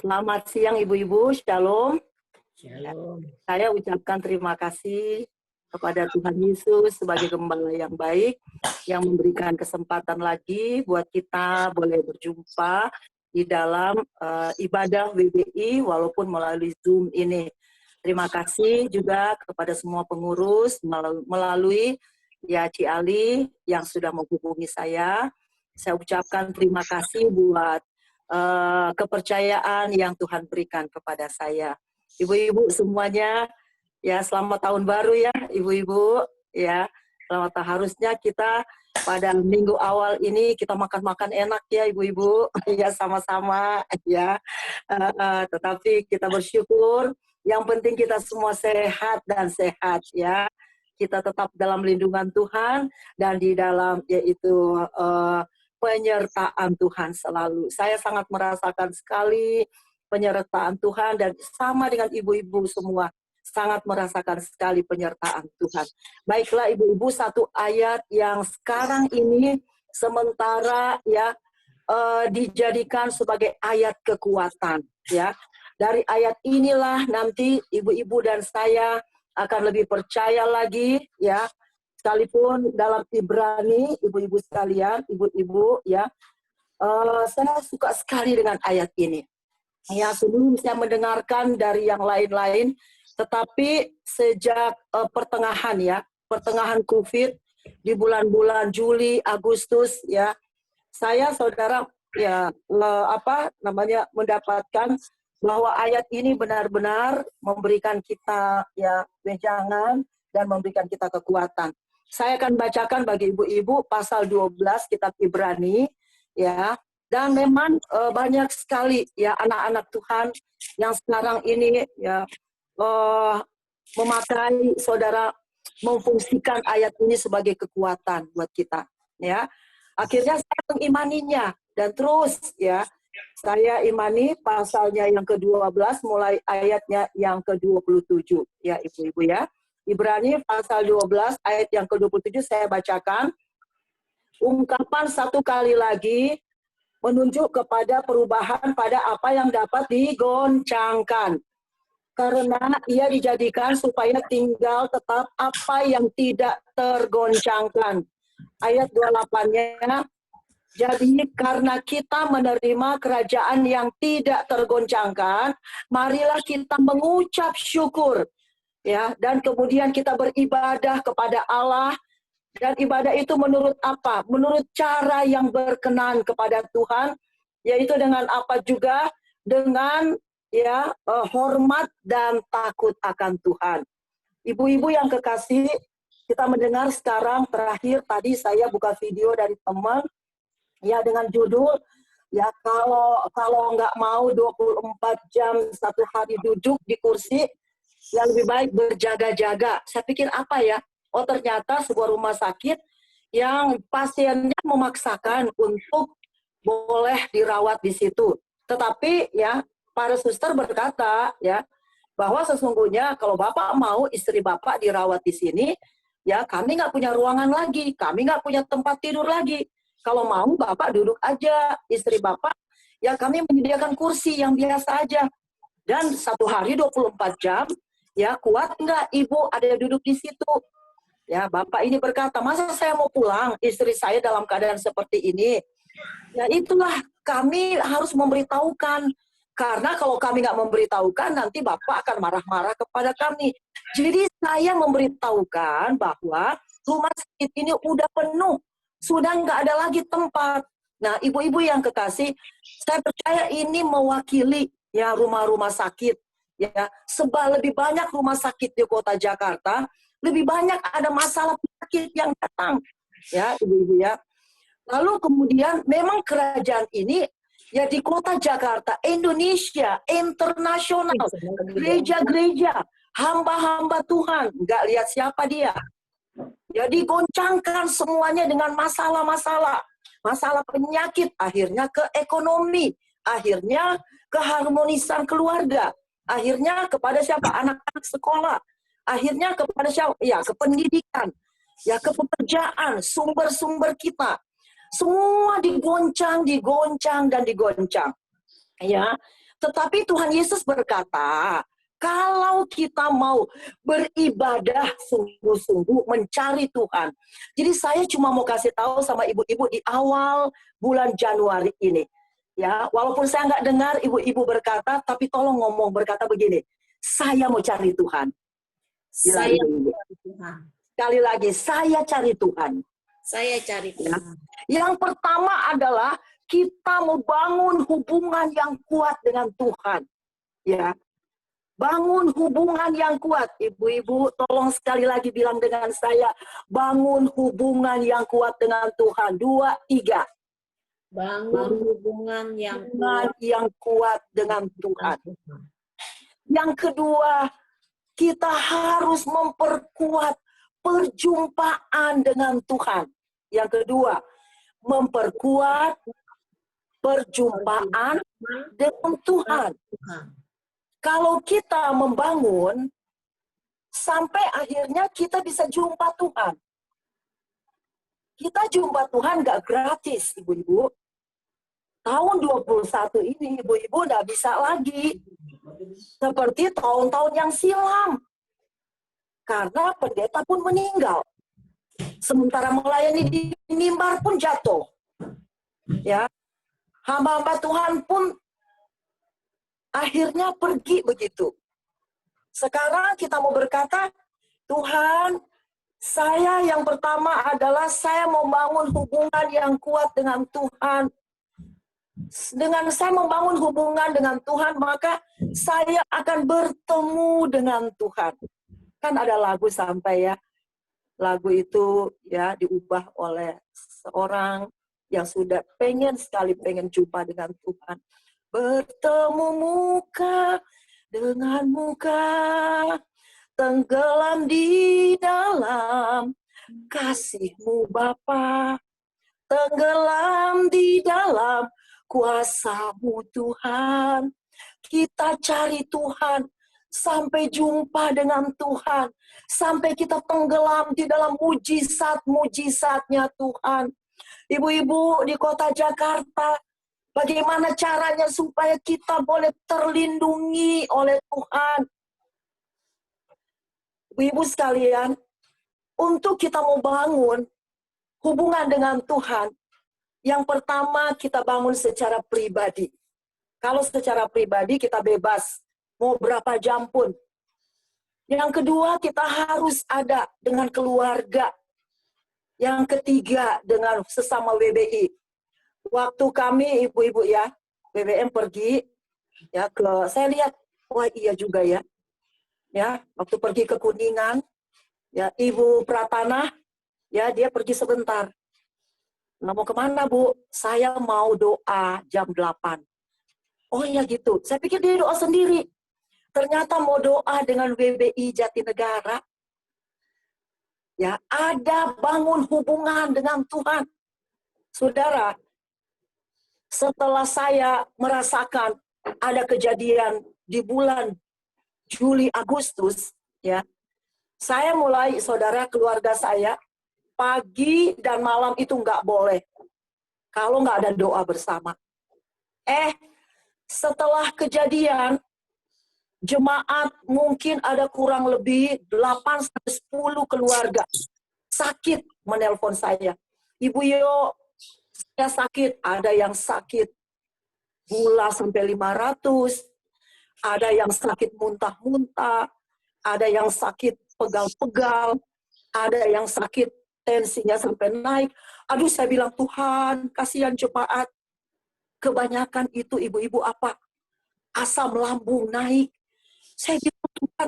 Selamat siang Ibu-Ibu, Shalom. Shalom. Saya ucapkan terima kasih kepada Tuhan Yesus sebagai gembala yang baik, yang memberikan kesempatan lagi buat kita boleh berjumpa di dalam ibadah WBI walaupun melalui Zoom ini. Terima kasih juga kepada semua pengurus melalui ya Ci Ali yang sudah menghubungi saya. Saya ucapkan terima kasih buat kepercayaan yang Tuhan berikan kepada saya. Ibu-ibu semuanya, ya selamat tahun baru ya ibu-ibu, ya selamat. Harusnya kita pada minggu awal ini kita makan-makan enak ya ibu-ibu, ya sama-sama ya. Tetapi kita bersyukur, yang penting kita semua sehat dan sehat ya. Kita tetap dalam lindungan Tuhan dan di dalam yaitu penyertaan Tuhan selalu. Saya sangat merasakan sekali penyertaan Tuhan dan sama dengan ibu-ibu semua sangat merasakan sekali penyertaan Tuhan. Baiklah ibu-ibu, satu ayat yang sekarang ini sementara ya dijadikan sebagai ayat kekuatan ya. Dari ayat inilah nanti ibu-ibu dan saya akan lebih percaya lagi ya. Sekalipun dalam Ibrani, ibu-ibu sekalian, ibu-ibu ya, saya suka sekali dengan ayat ini. Ya, sebelum saya mendengarkan dari yang lain-lain, tetapi sejak pertengahan COVID di bulan-bulan Juli, Agustus ya, saya saudara ya mendapatkan bahwa ayat ini benar-benar memberikan kita ya wejangan dan memberikan kita kekuatan. Saya akan bacakan bagi ibu-ibu pasal 12 kitab Ibrani ya. Dan memang banyak sekali ya anak-anak Tuhan yang sekarang ini ya memakai saudara memfungsikan ayat ini sebagai kekuatan buat kita ya. Akhirnya saya mengimaninya dan terus ya saya imani pasalnya yang ke-12 mulai ayatnya yang ke-27 ya ibu-ibu ya. Ibrani pasal 12 ayat yang ke-27 saya bacakan. Ungkapan satu kali lagi menunjuk kepada perubahan pada apa yang dapat digoncangkan. Karena ia dijadikan supaya tinggal tetap apa yang tidak tergoncangkan. Ayat 28-nya, jadi karena kita menerima kerajaan yang tidak tergoncangkan, marilah kita mengucap syukur. Ya, dan kemudian kita beribadah kepada Allah. Dan ibadah itu menurut apa? Menurut cara yang berkenan kepada Tuhan, yaitu dengan apa juga? Dengan ya hormat dan takut akan Tuhan. Ibu-ibu yang kekasih, kita mendengar sekarang terakhir tadi saya buka video dari teman ya dengan judul ya kalau nggak mau 24 jam satu hari duduk di kursi, yang lebih baik berjaga-jaga. Saya pikir apa ya? Oh ternyata sebuah rumah sakit yang pasiennya memaksakan untuk boleh dirawat di situ. Tetapi ya para suster berkata ya bahwa sesungguhnya kalau Bapak mau istri Bapak dirawat di sini, ya kami nggak punya ruangan lagi, kami nggak punya tempat tidur lagi. Kalau mau Bapak duduk aja, istri Bapak, ya kami menyediakan kursi yang biasa aja. Dan satu hari 24 jam, ya kuat nggak Ibu ada duduk di situ? Ya, Bapak ini berkata, masa saya mau pulang, istri saya dalam keadaan seperti ini. Ya itulah kami harus memberitahukan. Karena kalau kami nggak memberitahukan, nanti Bapak akan marah-marah kepada kami. Jadi saya memberitahukan bahwa rumah sakit ini udah penuh. Sudah nggak ada lagi tempat. Nah, ibu-ibu yang kekasih, saya percaya ini mewakili ya rumah-rumah sakit. Ya, sebab lebih banyak rumah sakit di kota Jakarta, lebih banyak ada masalah penyakit yang datang, ya ibu-ibu ya. Lalu kemudian memang kerajaan ini ya di kota Jakarta, Indonesia, internasional, gereja-gereja, hamba-hamba Tuhan, nggak lihat siapa dia. Ya digoncangkan semuanya dengan masalah-masalah, masalah penyakit, akhirnya ke ekonomi, akhirnya keharmonisan keluarga, akhirnya kepada siapa? Anak-anak sekolah. Akhirnya kepada siapa? Ya, ke pendidikan, ya ke pekerjaan, sumber-sumber kita. Semua digoncang, dan digoncang. Ya, Tetapi Tuhan Yesus berkata, kalau kita mau beribadah sungguh-sungguh mencari Tuhan. Jadi saya cuma mau kasih tahu sama ibu-ibu di awal bulan Januari ini. Ya, walaupun saya nggak dengar ibu-ibu berkata, tapi tolong ngomong berkata begini, saya mau cari Tuhan. Saya cari Tuhan. Sekali lagi, saya cari Tuhan. Saya cari Tuhan. Yang pertama adalah kita mau bangun hubungan yang kuat dengan Tuhan. Ya, bangun hubungan yang kuat. Ibu-ibu, tolong sekali lagi bilang dengan saya, bangun hubungan yang kuat dengan Tuhan. 2, 3. Bangun hubungan yang kuat dengan Tuhan. Yang kedua, kita harus memperkuat perjumpaan dengan Tuhan. Yang kedua, memperkuat perjumpaan dengan Tuhan. Kalau kita membangun, sampai akhirnya kita bisa jumpa Tuhan. Kita jumpa Tuhan nggak gratis, ibu-ibu. Tahun 21 ini, ibu-ibu nggak bisa lagi seperti tahun-tahun yang silam. Karena pendeta pun meninggal. Sementara melayani di mimbar pun jatuh. Ya, hamba-hamba Tuhan pun akhirnya pergi begitu. Sekarang kita mau berkata, Tuhan, saya yang pertama adalah saya mau bangun hubungan yang kuat dengan Tuhan. Dengan saya membangun hubungan dengan Tuhan, maka saya akan bertemu dengan Tuhan. Kan ada lagu sampai ya, lagu itu ya diubah oleh seorang yang sudah pengen jumpa dengan Tuhan. Bertemu muka dengan muka, tenggelam di dalam kasih-Mu Bapa, tenggelam di dalam kuasa-Mu Tuhan. Kita cari Tuhan sampai jumpa dengan Tuhan, sampai kita tenggelam di dalam mujizat-mujizatnya Tuhan. Ibu-ibu di kota Jakarta, bagaimana caranya supaya kita boleh terlindungi oleh Tuhan? Ibu-ibu sekalian, untuk kita mau bangun hubungan dengan Tuhan, yang pertama kita bangun secara pribadi. Kalau secara pribadi kita bebas, mau berapa jam pun. Yang kedua kita harus ada dengan keluarga. Yang ketiga dengan sesama WBI. Waktu kami ibu-ibu ya, BBM pergi ya saya lihat, wah iya juga ya. Ya, waktu pergi ke Kuningan, ya Ibu Pratana, ya dia pergi sebentar. Nah, mau kemana Bu? Saya mau doa jam 8. Oh iya gitu, saya pikir dia doa sendiri. Ternyata mau doa dengan WBI Jatinegara. Ya, ada bangun hubungan dengan Tuhan. Saudara, setelah saya merasakan ada kejadian di bulan Juli Agustus, ya, saya mulai, saudara, keluarga saya pagi dan malam itu nggak boleh kalau nggak ada doa bersama. Setelah kejadian, jemaat mungkin ada kurang lebih 8-10 keluarga sakit menelpon saya. Ibu Yo, saya sakit. Ada yang sakit gula sampai 500, ada yang sakit muntah-muntah, ada yang sakit pegal-pegal, ada yang sakit tensinya sampai naik. Aduh, saya bilang, Tuhan, kasihan jemaat. Kebanyakan itu ibu-ibu apa? Asam lambung naik. Saya bilang, Tuhan,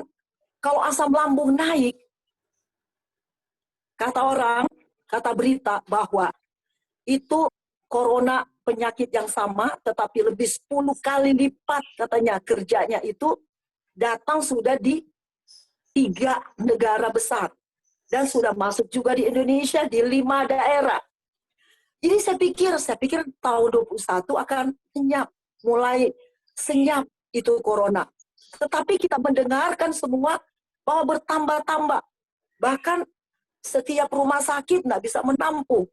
kalau asam lambung naik, kata orang, kata berita bahwa itu corona penyakit yang sama, tetapi lebih 10 kali lipat katanya kerjanya itu datang sudah di 3 negara besar. Dan sudah masuk juga di Indonesia di 5 daerah. Jadi saya pikir tahun 21 akan mulai senyap itu corona. Tetapi kita mendengarkan semua bahwa bertambah-tambah. Bahkan setiap rumah sakit nggak bisa menampung.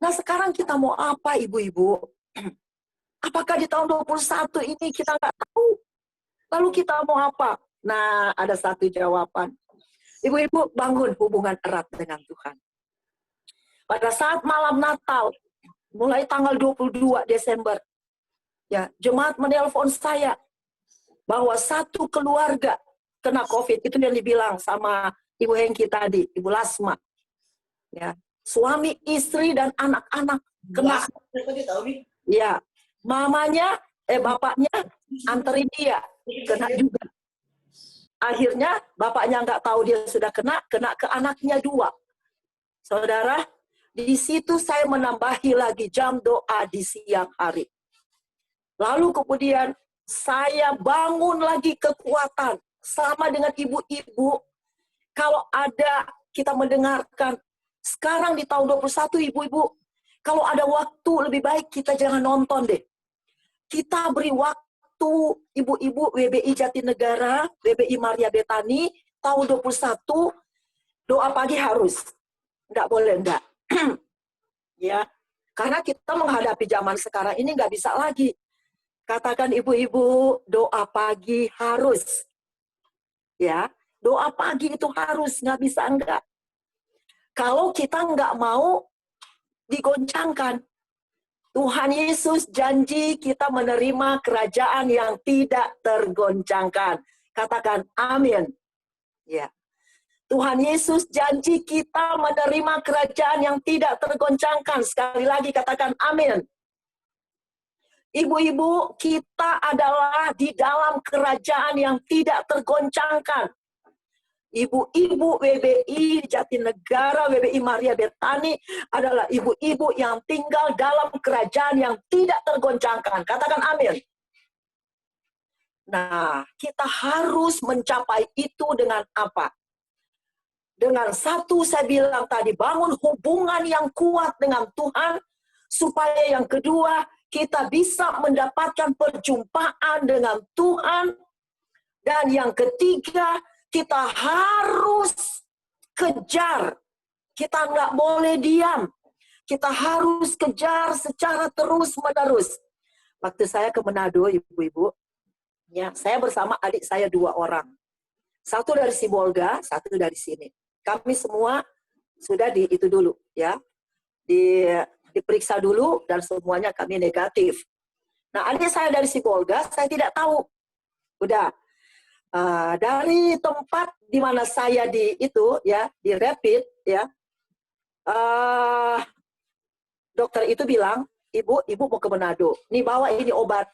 Nah sekarang kita mau apa ibu-ibu? Apakah di tahun 21 ini kita nggak tahu? Lalu kita mau apa? Nah, ada satu jawaban. Ibu-ibu bangun hubungan erat dengan Tuhan. Pada saat malam Natal, mulai tanggal 22 Desember, ya, jemaat menelpon saya bahwa satu keluarga kena COVID. Itu yang dibilang sama Ibu Hengki tadi, Ibu Lasma. Ya, suami, istri, dan anak-anak kena. Ya, mamanya, bapaknya anterin dia kena juga. Akhirnya bapaknya nggak tahu dia sudah kena ke anaknya 2. Saudara, di situ saya menambahi lagi jam doa di siang hari. Lalu kemudian saya bangun lagi kekuatan sama dengan ibu-ibu. Kalau ada kita mendengarkan sekarang di tahun 21, ibu-ibu, kalau ada waktu lebih baik kita jangan nonton deh. Kita beri waktu ibu-ibu WBI Jatinegara, WBI Maria Betani, tahun 21, doa pagi harus. Enggak boleh, enggak. Ya, karena kita menghadapi zaman sekarang ini nggak bisa lagi. Katakan ibu-ibu, doa pagi harus. Ya, doa pagi itu harus, nggak bisa enggak. Kalau kita nggak mau digoncangkan, Tuhan Yesus janji kita menerima kerajaan yang tidak tergoncangkan. Katakan amin. Ya. Tuhan Yesus janji kita menerima kerajaan yang tidak tergoncangkan. Sekali lagi katakan amin. Ibu-ibu, kita adalah di dalam kerajaan yang tidak tergoncangkan. Ibu-ibu WBI Jatinegara, WBI Maria Betani adalah ibu-ibu yang tinggal dalam kerajaan yang tidak tergoncangkan. Katakan amin. Nah, kita harus mencapai itu dengan apa? Dengan satu saya bilang tadi, bangun hubungan yang kuat dengan Tuhan, supaya yang kedua, kita bisa mendapatkan perjumpaan dengan Tuhan, dan yang ketiga, kita harus kejar. Kita nggak boleh diam. Kita harus kejar secara terus-menerus. Waktu saya ke Manado, ibu-ibu, ya, saya bersama adik saya 2 orang. Satu dari Sibolga, satu dari sini. Kami semua sudah itu dulu, ya, diperiksa dulu dan semuanya kami negatif. Nah, adik saya dari Sibolga, saya tidak tahu. Udah. Dari tempat di mana saya di rapid, ya, dokter itu bilang, ibu mau ke Manado. Nih bawa ini obat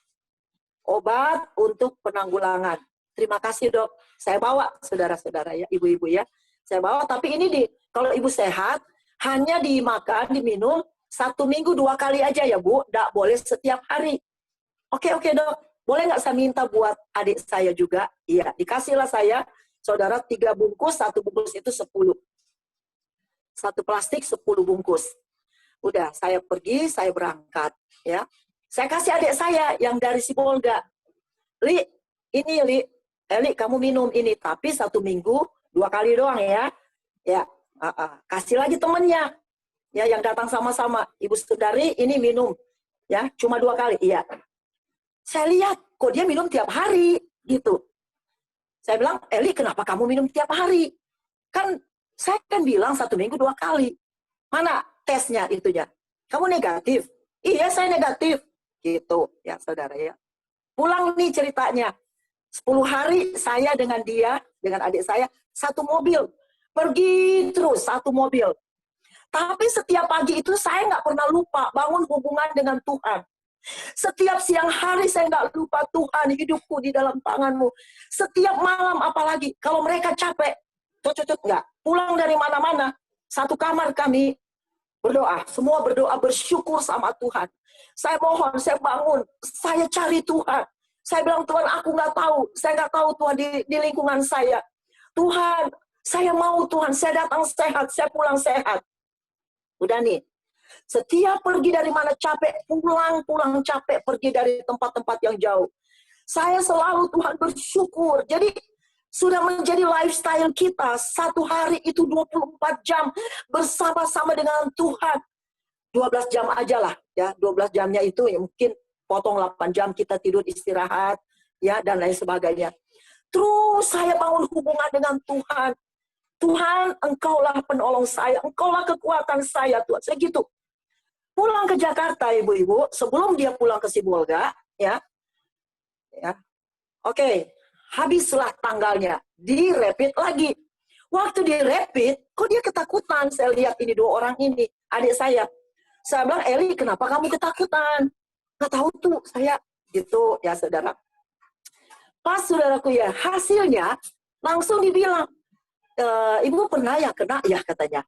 untuk penanggulangan. Terima kasih dok. Saya bawa saudara-saudara ya, ibu-ibu ya. Saya bawa. Tapi ini kalau ibu sehat hanya dimakan, diminum 1 minggu 2 kali aja ya bu. Nggak boleh setiap hari. Oke dok. Boleh nggak saya minta buat adik saya juga? Iya, dikasihlah saya, saudara 3 bungkus, 1 bungkus itu 10. 1 plastik 10 bungkus. Udah, saya pergi, saya berangkat. Ya, saya kasih adik saya yang dari Sibolga. Li, kamu minum ini, tapi 1 minggu 2 kali doang ya. Ya, kasih lagi temennya. Ya, yang datang sama-sama. Ibu Sundari, ini minum. Ya, cuma 2 kali. Iya. Saya lihat, kok dia minum tiap hari, gitu. Saya bilang, Eli, kenapa kamu minum tiap hari? Kan, saya kan bilang 1 minggu 2 kali. Mana tesnya itunya? Kamu negatif? Iya, saya negatif. Gitu, ya saudara ya. Pulang nih ceritanya. 10 hari saya dengan dia, dengan adik saya, 1 mobil. Pergi terus, 1 mobil. Tapi setiap pagi itu saya nggak pernah lupa bangun hubungan dengan Tuhan. Setiap siang hari saya nggak lupa Tuhan, hidupku di dalam tangan-Mu. Setiap malam apalagi, kalau mereka capek, cocok nggak? Pulang dari mana-mana, 1 kamar kami berdoa. Semua berdoa, bersyukur sama Tuhan. Saya mohon, saya bangun, saya cari Tuhan. Saya bilang, Tuhan aku nggak tahu, saya nggak tahu Tuhan di lingkungan saya. Tuhan, saya mau Tuhan, saya datang sehat, saya pulang sehat. Udah nih. Setiap pergi dari mana capek, pulang capek, pergi dari tempat-tempat yang jauh. Saya selalu Tuhan bersyukur. Jadi sudah menjadi lifestyle kita. 1 hari itu 24 jam bersama-sama dengan Tuhan. 12 jam aja lah. Ya, 12 jamnya itu ya mungkin potong 8 jam, kita tidur istirahat, ya, dan lain sebagainya. Terus saya bangun hubungan dengan Tuhan. Tuhan, Engkaulah penolong saya, Engkaulah kekuatan saya, Tuhan. Saya gitu. Pulang ke Jakarta, ibu-ibu, sebelum dia pulang ke Sibolga, ya, oke, habislah tanggalnya, direpit lagi. Waktu direpit, kok dia ketakutan? Saya lihat ini 2 orang ini, adik saya. Saya bilang, Eli, kenapa kamu ketakutan? Nggak tahu tuh, saya gitu ya saudara. Pas saudaraku ya, hasilnya langsung dibilang, ibu pernah ya kena ya katanya.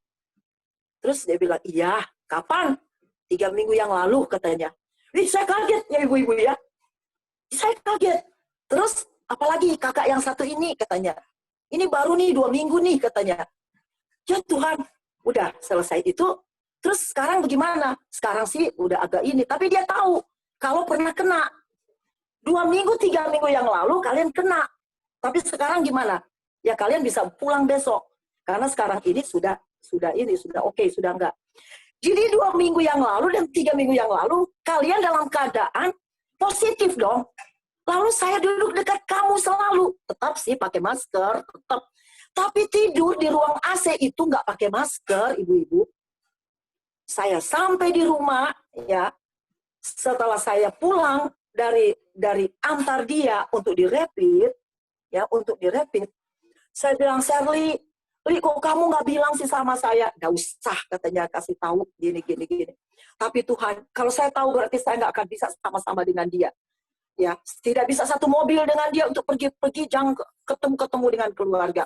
Terus dia bilang, iya, kapan? 3 minggu yang lalu katanya. Ih, saya kaget ya ibu-ibu ya. Saya kaget. Terus apalagi kakak yang satu ini katanya. Ini baru nih 2 minggu nih katanya. Ya Tuhan, udah selesai itu. Terus sekarang bagaimana? Sekarang sih udah agak ini. Tapi dia tahu kalau pernah kena. 2 minggu, 3 minggu yang lalu kalian kena. Tapi sekarang gimana? Ya kalian bisa pulang besok. Karena sekarang ini sudah oke, sudah enggak. Jadi 2 minggu yang lalu dan 3 minggu yang lalu, kalian dalam keadaan positif dong. Lalu saya duduk dekat kamu selalu. Tetap sih pakai masker, tetap. Tapi tidur di ruang AC itu nggak pakai masker, ibu-ibu. Saya sampai di rumah, ya, setelah saya pulang dari antar dia untuk direpit, ya, saya bilang, Sherly, Li, kok kamu nggak bilang sih sama saya? Nggak usah, katanya, kasih tahu, gini. Tapi Tuhan, kalau saya tahu berarti saya nggak akan bisa sama-sama dengan dia. Ya, tidak bisa satu mobil dengan dia untuk pergi jangan ketemu dengan keluarga.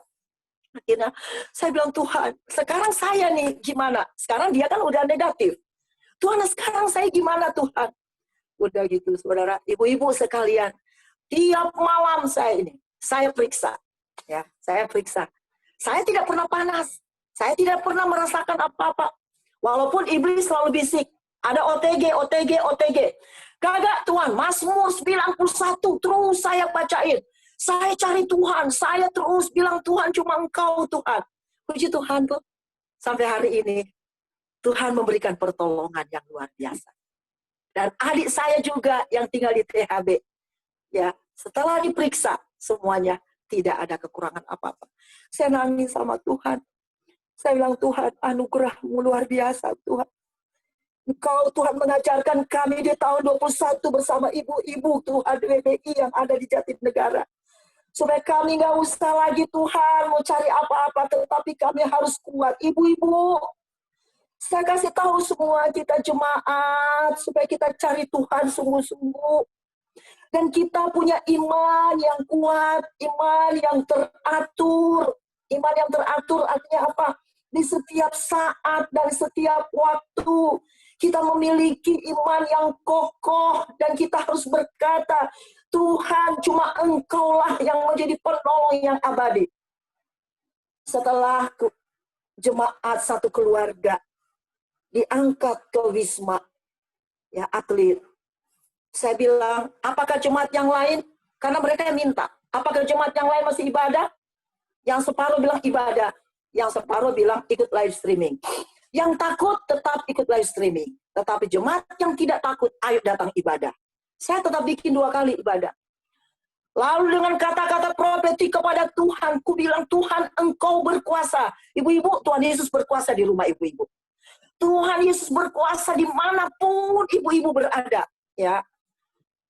Akhirnya saya bilang, Tuhan, sekarang saya nih gimana? Sekarang dia kan udah negatif. Tuhan, sekarang saya gimana Tuhan? Udah gitu, saudara, ibu-ibu sekalian, tiap malam saya periksa. Ya, saya periksa. Saya tidak pernah panas. Saya tidak pernah merasakan apa-apa. Walaupun iblis selalu bisik, ada OTG. Kagak Tuhan, Mazmur 91 terus saya bacain. Saya cari Tuhan, saya terus bilang Tuhan cuma Engkau Tuhan. Puji Tuhan tuh. Sampai hari ini Tuhan memberikan pertolongan yang luar biasa. Dan adik saya juga yang tinggal di THB. Ya, setelah diperiksa semuanya tidak ada kekurangan apa-apa. Saya nangis sama Tuhan. Saya bilang, Tuhan, anugerah-Mu luar biasa, Tuhan. Engkau Tuhan mengajarkan kami di tahun 21 bersama ibu-ibu Tuhan WBI yang ada di Jatinegara. Supaya kami nggak usah lagi Tuhan mau cari apa-apa, tetapi kami harus kuat. Ibu-ibu, saya kasih tahu semua kita jemaat, supaya kita cari Tuhan sungguh-sungguh. Dan kita punya iman yang kuat, iman yang teratur. Iman yang teratur artinya apa? Di setiap saat dan setiap waktu kita memiliki iman yang kokoh dan kita harus berkata, Tuhan cuma Engkaulah yang menjadi penolong yang abadi. Setelah jemaat satu keluarga diangkat ke Wisma, ya, atlet. Saya bilang, apakah jemaat yang lain? Karena mereka yang minta. Apakah jemaat yang lain masih ibadah? Yang separuh bilang ibadah. Yang separuh bilang ikut live streaming. Yang takut tetap ikut live streaming. Tetapi jemaat yang tidak takut, ayo datang ibadah. Saya tetap bikin 2 kali ibadah. Lalu dengan kata-kata profetik kepada Tuhan, ku bilang, Tuhan Engkau berkuasa. Ibu-ibu, Tuhan Yesus berkuasa di rumah ibu-ibu. Tuhan Yesus berkuasa dimanapun ibu-ibu berada. Ya,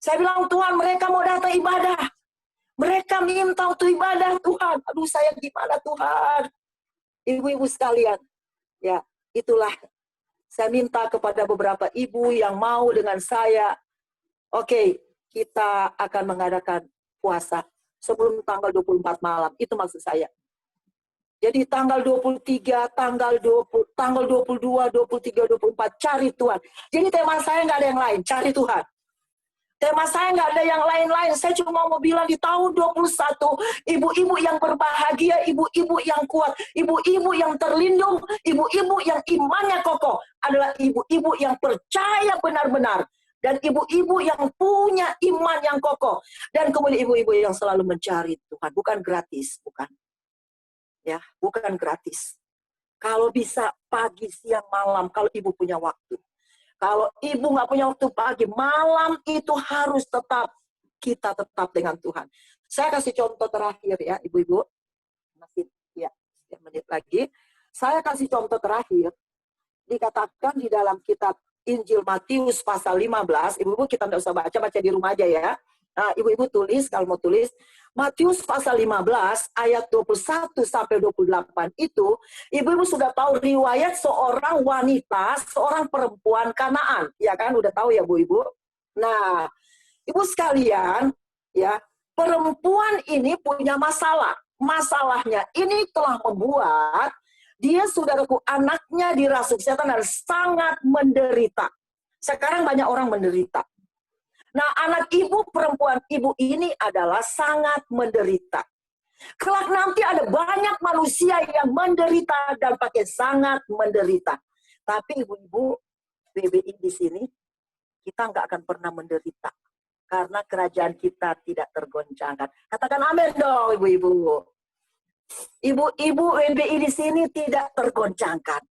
saya bilang, Tuhan, mereka mau datang ibadah. Mereka minta untuk ibadah, Tuhan. Aduh, saya gimana, Tuhan? Ibu-ibu sekalian, ya, itulah. Saya minta kepada beberapa ibu yang mau dengan saya, oke, kita akan mengadakan puasa sebelum tanggal 24 malam. Itu maksud saya. Jadi tanggal 23, tanggal 20, tanggal 22, 23, 24, cari Tuhan. Jadi tema saya nggak ada yang lain, cari Tuhan. Tema saya nggak ada yang lain-lain. Saya cuma mau bilang di tahun 21, ibu-ibu yang berbahagia, ibu-ibu yang kuat, ibu-ibu yang terlindung, ibu-ibu yang imannya kokoh adalah ibu-ibu yang percaya benar-benar. Dan ibu-ibu yang punya iman yang kokoh. Dan kemudian ibu-ibu yang selalu mencari Tuhan. Bukan gratis, bukan. Ya, bukan gratis. Kalau bisa pagi, siang, malam, kalau ibu punya waktu. Kalau ibu nggak punya waktu pagi, malam itu harus kita tetap dengan Tuhan. Saya kasih contoh terakhir ya, ibu-ibu. Masih ya, 1 menit lagi. Saya kasih contoh terakhir. Dikatakan di dalam kitab Injil Matius pasal 15, ibu-ibu kita nggak usah baca di rumah aja ya. Nah, ibu-ibu tulis, kalau mau tulis, Matius pasal 15 ayat 21 sampai 28 itu, ibu-ibu sudah tahu riwayat seorang wanita, seorang perempuan Kanaan, ya kan? Udah tahu ya Bu Ibu? Nah, ibu sekalian, ya, perempuan ini punya masalah. Masalahnya ini telah membuat dia, saudaraku, anaknya dirasuk setan dan sangat menderita. Sekarang banyak orang menderita. Nah, anak ibu, perempuan ibu ini adalah sangat menderita. Kelak nanti ada banyak manusia yang menderita dan pakai sangat menderita. Tapi ibu-ibu, BBI di sini, kita nggak akan pernah menderita. Karena kerajaan kita tidak tergoncangkan. Katakan amin dong, ibu-ibu. Ibu-ibu BBI di sini tidak tergoncangkan.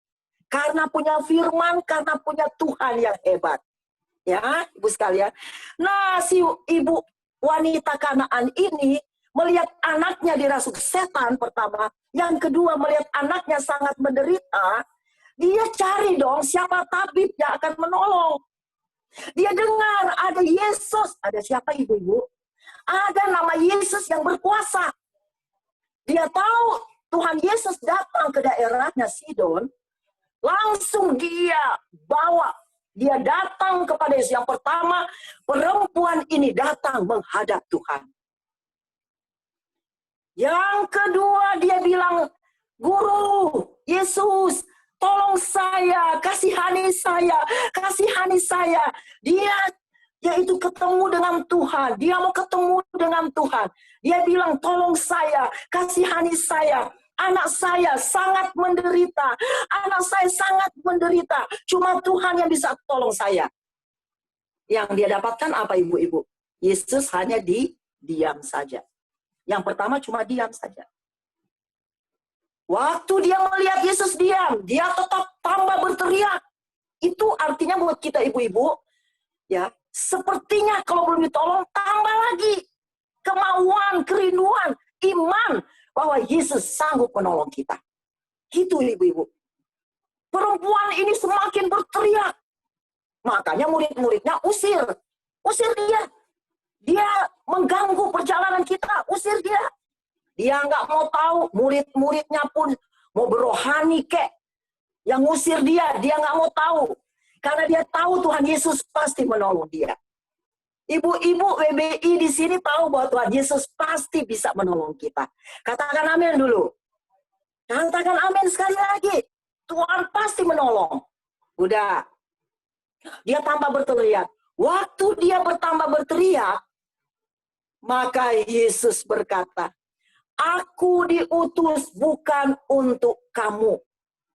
Karena punya firman, karena punya Tuhan yang hebat. Ya, ibu sekalian. Nah, si ibu wanita Kanaan ini melihat anaknya dirasuk setan pertama. Yang kedua, melihat anaknya sangat menderita. Dia cari dong siapa tabib yang akan menolong. Dia dengar ada Yesus. Ada siapa ibu-ibu? Ada nama Yesus yang berkuasa. Dia tahu Tuhan Yesus datang ke daerahnya Sidon. Langsung dia datang kepada Yesus. Yang pertama, perempuan ini datang menghadap Tuhan. Yang kedua, dia bilang, Guru, Yesus, tolong saya, kasihani saya. Dia yaitu ketemu dengan Tuhan. Dia mau ketemu dengan Tuhan. Dia bilang, tolong saya, kasihani saya. Anak saya sangat menderita. Cuma Tuhan yang bisa tolong saya. Yang dia dapatkan apa ibu-ibu? Yesus hanya diam saja. Yang pertama cuma diam saja. Waktu dia melihat Yesus diam, dia tetap tambah berteriak. Itu artinya buat kita ibu-ibu, ya, sepertinya kalau belum ditolong, tambah lagi. Kemauan, kerinduan, iman, bahwa Yesus sanggup menolong kita. Itu ibu-ibu. Perempuan ini semakin berteriak. Makanya murid-muridnya usir dia. Dia mengganggu perjalanan kita, usir dia. Dia nggak mau tahu, murid-muridnya pun mau berohani kek. Yang usir dia nggak mau tahu. Karena dia tahu Tuhan Yesus pasti menolong dia. Ibu-ibu WBI di sini tahu bahwa Tuhan Yesus pasti bisa menolong kita. Katakan amin dulu. Katakan amin sekali lagi. Tuhan pasti menolong. Udah. Dia tambah berteriak. Waktu dia bertambah berteriak, maka Yesus berkata, aku diutus bukan untuk kamu,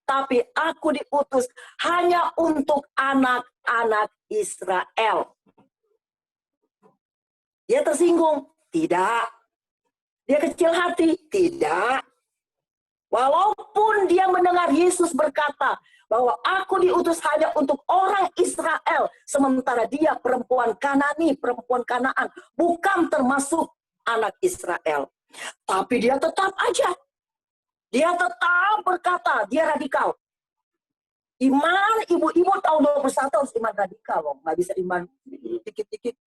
tapi aku diutus hanya untuk anak-anak Israel. Dia tersinggung? Tidak. Dia kecil hati? Tidak. Walaupun dia mendengar Yesus berkata bahwa aku diutus hanya untuk orang Israel, sementara dia perempuan Kanaan, bukan termasuk anak Israel. Tapi dia tetap aja. Dia tetap berkata, dia radikal. Iman ibu-ibu tahun 21 harus iman radikal loh. Nggak bisa iman dikit-dikit.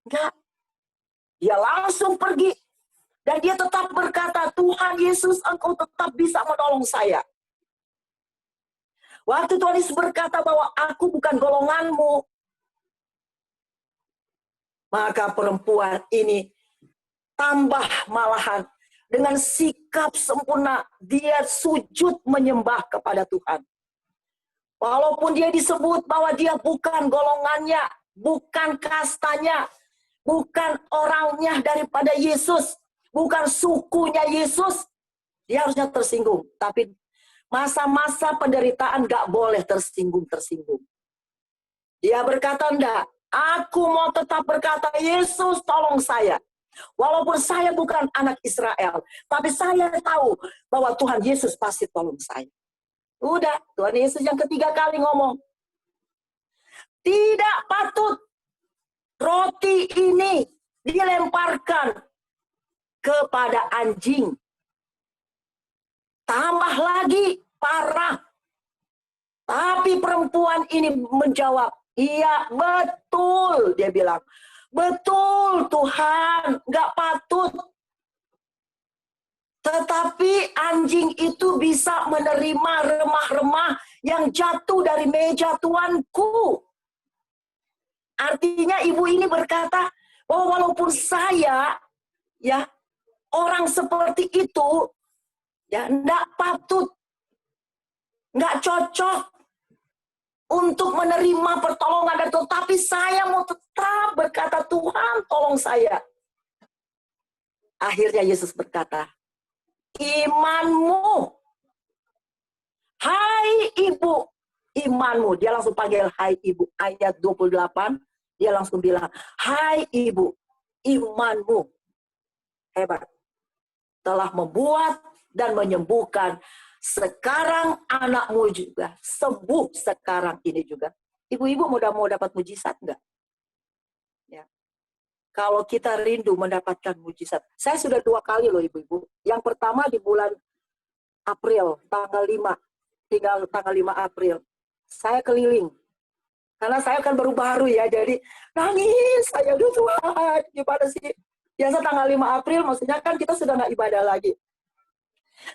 Enggak. Dia langsung pergi. Dan dia tetap berkata, Tuhan Yesus, engkau tetap bisa menolong saya. Waktu Tuhan Yesus berkata bahwa aku bukan golonganmu, maka perempuan ini tambah malahan dengan sikap sempurna, dia sujud menyembah kepada Tuhan. Walaupun dia disebut bahwa dia bukan golongannya, bukan kastanya, bukan orangnya daripada Yesus, bukan sukunya Yesus, dia harusnya tersinggung. Tapi masa-masa penderitaan gak boleh tersinggung-tersinggung. Dia berkata, enggak, aku mau tetap berkata, Yesus tolong saya. Walaupun saya bukan anak Israel, tapi saya tahu bahwa Tuhan Yesus pasti tolong saya. Udah, Tuhan Yesus yang ketiga kali ngomong, Tidak patut roti ini dilemparkan kepada anjing. Tambah lagi parah. Tapi perempuan ini menjawab, iya betul, dia bilang. Betul Tuhan, nggak patut. Tetapi anjing itu bisa menerima remah-remah yang jatuh dari meja tuanku. Artinya ibu ini berkata bahwa walaupun saya, ya, orang seperti itu, ya, nggak patut, nggak cocok untuk menerima pertolongan dari Tuhan, tapi saya mau tetap berkata, Tuhan tolong saya. Akhirnya Yesus berkata, imanmu, hai ibu, imanmu. Dia langsung panggil hai ibu. Ayat 28, dia langsung bilang, hai ibu, imanmu hebat. Telah membuat dan menyembuhkan. Sekarang anakmu juga sembuh sekarang ini juga. Ibu-ibu mau dapat mujizat enggak? Ya. Kalau kita rindu mendapatkan mujizat. Saya sudah 2 kali loh ibu-ibu. Yang pertama di bulan April, tanggal 5. Tinggal tanggal 5 April. Saya keliling. Karena saya kan baru-baru ya, jadi nangis. Saya, aduh Tuhan, gimana sih? Biasa tanggal 5 April, maksudnya kan kita sudah nggak ibadah lagi.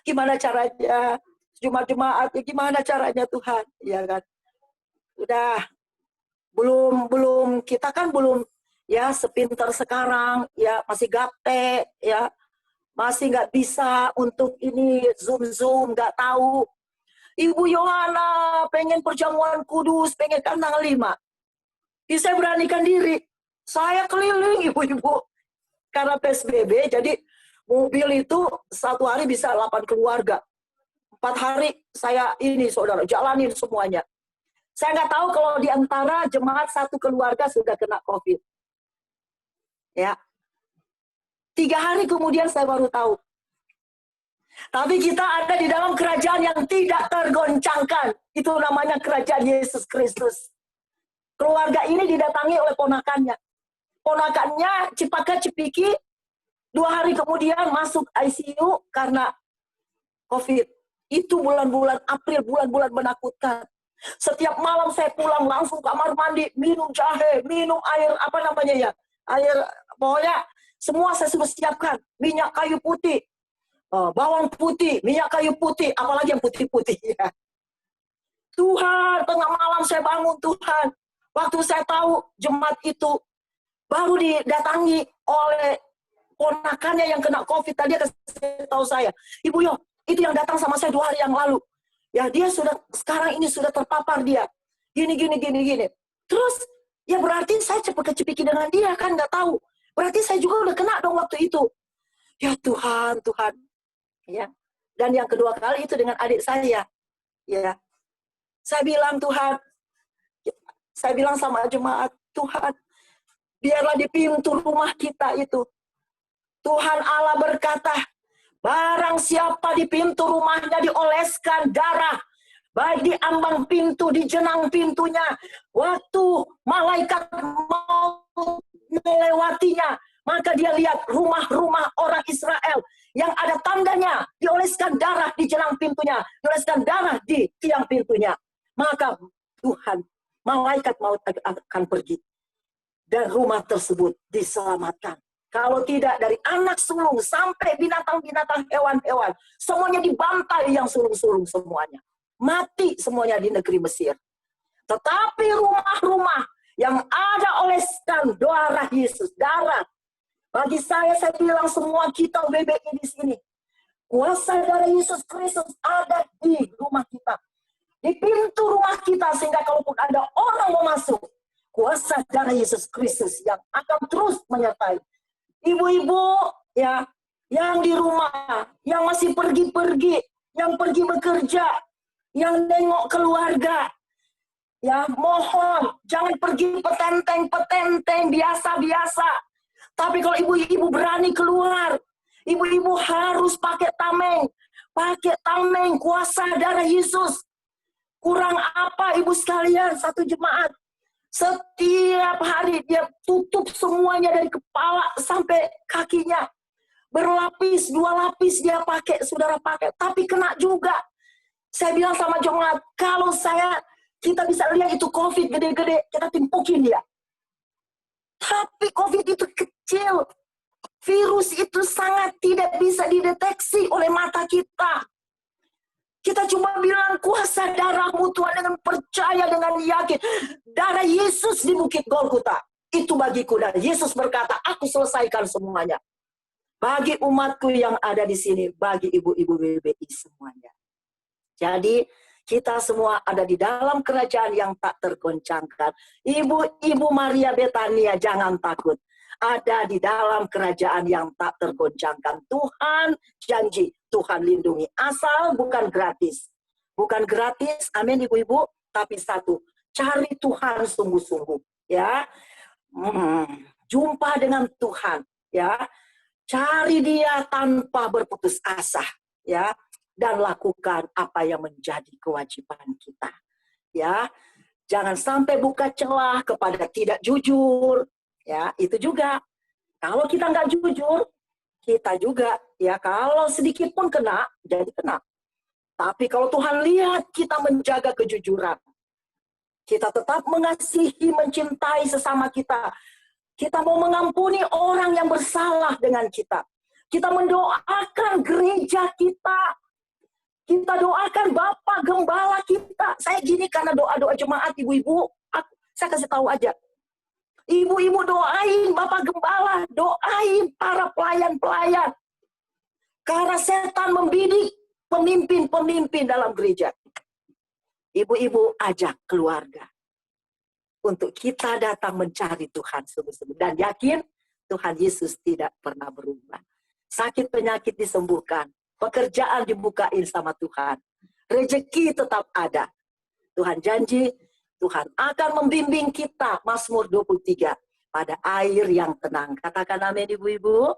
Gimana caranya? Jemaat-jemaat, gimana caranya Tuhan? Ya kan? Udah, belum kita kan belum ya sepintar sekarang, ya masih gaptek, ya masih nggak bisa untuk ini zoom, nggak tahu. Ibu Yohana pengen perjamuan kudus, pengen kan tanggal 5. Saya beranikan diri. Saya keliling ibu-ibu. Karena PSBB, jadi mobil itu 1 hari bisa 8 keluarga. 4 hari saya ini, saudara, jalanin semuanya. Saya nggak tahu kalau di antara jemaat 1 keluarga sudah kena COVID. Ya. 3 hari kemudian saya baru tahu. Tapi kita ada di dalam kerajaan yang tidak tergoncangkan. Itu namanya kerajaan Yesus Kristus. Keluarga ini didatangi oleh ponakannya. Ponakannya cipaka-cipiki, 2 hari kemudian masuk ICU karena COVID. Itu bulan-bulan April, bulan-bulan menakutkan. Setiap malam saya pulang langsung kamar mandi, minum jahe, minum air, apa namanya ya, air, pokoknya semua saya sudah siapkan. Minyak kayu putih, bawang putih, minyak kayu putih, apalagi yang putih-putih ya. Tuhan, tengah malam saya bangun Tuhan. Waktu saya tahu jemaat itu baru didatangi oleh ponakannya yang kena COVID, tadi kasih tahu saya, Ibu Yo, itu yang datang sama saya 2 hari yang lalu. Ya dia sudah, sekarang ini sudah terpapar dia. Gini. Terus, ya berarti saya cepet-cepiki dengan dia, kan nggak tahu. Berarti saya juga udah kena dong waktu itu. Ya Tuhan. Ya. Dan yang kedua kali itu dengan adik saya. Ya. Saya bilang Tuhan, saya bilang sama jemaat, Tuhan, biarlah di pintu rumah kita itu, Tuhan Allah berkata, barang siapa di pintu rumahnya dioleskan darah, baik di ambang pintu, di jenang pintunya, waktu malaikat mau melewatinya, maka dia lihat rumah-rumah orang Israel yang ada tandanya, dioleskan darah di jenang pintunya, dioleskan darah di tiang pintunya. Maka Tuhan, malaikat maut akan pergi. Dan rumah tersebut diselamatkan. Kalau tidak, dari anak sulung sampai binatang-binatang, hewan-hewan, semuanya dibantai yang sulung-sulung semuanya. Mati semuanya di negeri Mesir. Tetapi rumah-rumah yang ada oleskan darah Yesus, darah. Bagi saya bilang semua kita BBI di sini. Kuasa darah Yesus Kristus ada di rumah kita. Di pintu rumah kita, sehingga kalaupun ada orang mau masuk, kuasa darah Yesus Kristus yang akan terus menyertai. Ibu-ibu ya, yang di rumah, yang masih pergi-pergi, yang pergi bekerja, yang nengok keluarga, ya mohon jangan pergi petenteng biasa-biasa. Tapi kalau ibu-ibu berani keluar, ibu-ibu harus pakai tameng kuasa darah Yesus. Kurang apa ibu sekalian, satu jemaat? Setiap hari dia tutup semuanya dari kepala sampai kakinya. Berlapis, 2 lapis dia pakai, saudara pakai. Tapi kena juga. Saya bilang sama jemaat, kalau kita bisa lihat itu COVID gede-gede, kita timpukin dia. Tapi COVID itu kecil. Virus itu sangat tidak bisa dideteksi oleh mata kita. Kita cuma bilang kuasa darah-Mu Tuhan dengan percaya, dengan yakin. Darah Yesus di Bukit Golgota. Itu bagiku. Dan Yesus berkata, aku selesaikan semuanya. Bagi umatku yang ada di sini. Bagi ibu-ibu BBI semuanya. Jadi kita semua ada di dalam kerajaan yang tak tergoncangkan. Ibu-ibu Maria Betania jangan takut. Ada di dalam kerajaan yang tak tergoncangkan. Tuhan janji, Tuhan lindungi. Asal bukan gratis. Bukan gratis, amin ibu-ibu. Tapi satu, cari Tuhan sungguh-sungguh. Ya, jumpa dengan Tuhan. Ya, cari Dia tanpa berputus asa. Ya, dan lakukan apa yang menjadi kewajiban kita. Ya, jangan sampai buka celah kepada tidak jujur. Ya, itu juga. Kalau kita nggak jujur, kita juga, ya kalau sedikit pun kena, jadi kena. Tapi kalau Tuhan lihat kita menjaga kejujuran, kita tetap mengasihi, mencintai sesama kita. Kita mau mengampuni orang yang bersalah dengan kita. Kita mendoakan gereja kita. Kita doakan Bapak Gembala kita. Saya gini karena doa-doa jemaat ibu-ibu, saya kasih tahu aja. Ibu-ibu doain Bapak Gembala, doain para pelayan-pelayan. Karena setan membidik pemimpin-pemimpin dalam gereja. Ibu-ibu ajak keluarga. Untuk kita datang mencari Tuhan sungguh-sungguh. Dan yakin Tuhan Yesus tidak pernah berubah. Sakit penyakit disembuhkan. Pekerjaan dibukain sama Tuhan. Rezeki tetap ada. Tuhan janji, Tuhan akan membimbing kita, Mazmur 23, pada air yang tenang. Katakan amin ibu-ibu.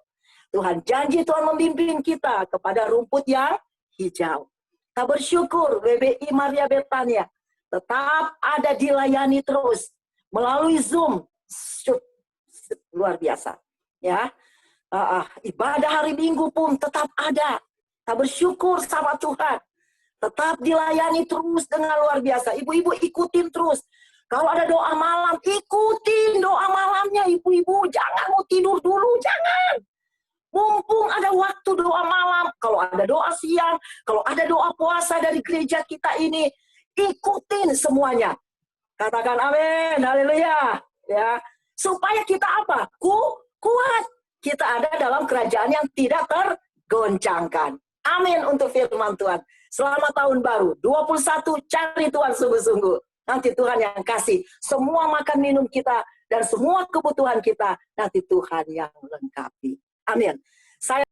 Tuhan janji Tuhan membimbing kita kepada rumput yang hijau. Kita bersyukur WBI Maria Betania tetap ada dilayani terus melalui Zoom. Luar biasa. Ya, ibadah hari Minggu pun tetap ada. Kita bersyukur sama Tuhan. Tetap dilayani terus dengan luar biasa. Ibu-ibu ikutin terus. Kalau ada doa malam, ikutin doa malamnya ibu-ibu. Jangan mau tidur dulu, jangan. Mumpung ada waktu doa malam. Kalau ada doa siang, kalau ada doa puasa dari gereja kita ini, ikutin semuanya. Katakan amin, haleluya. Ya, supaya kita apa? Kuat. Kita ada dalam kerajaan yang tidak tergoncangkan. Amin untuk firman Tuhan. Selamat tahun baru, 21 cari Tuhan sungguh-sungguh. Nanti Tuhan yang kasih semua makan minum kita dan semua kebutuhan kita. Nanti Tuhan yang lengkapi. Amin. Saya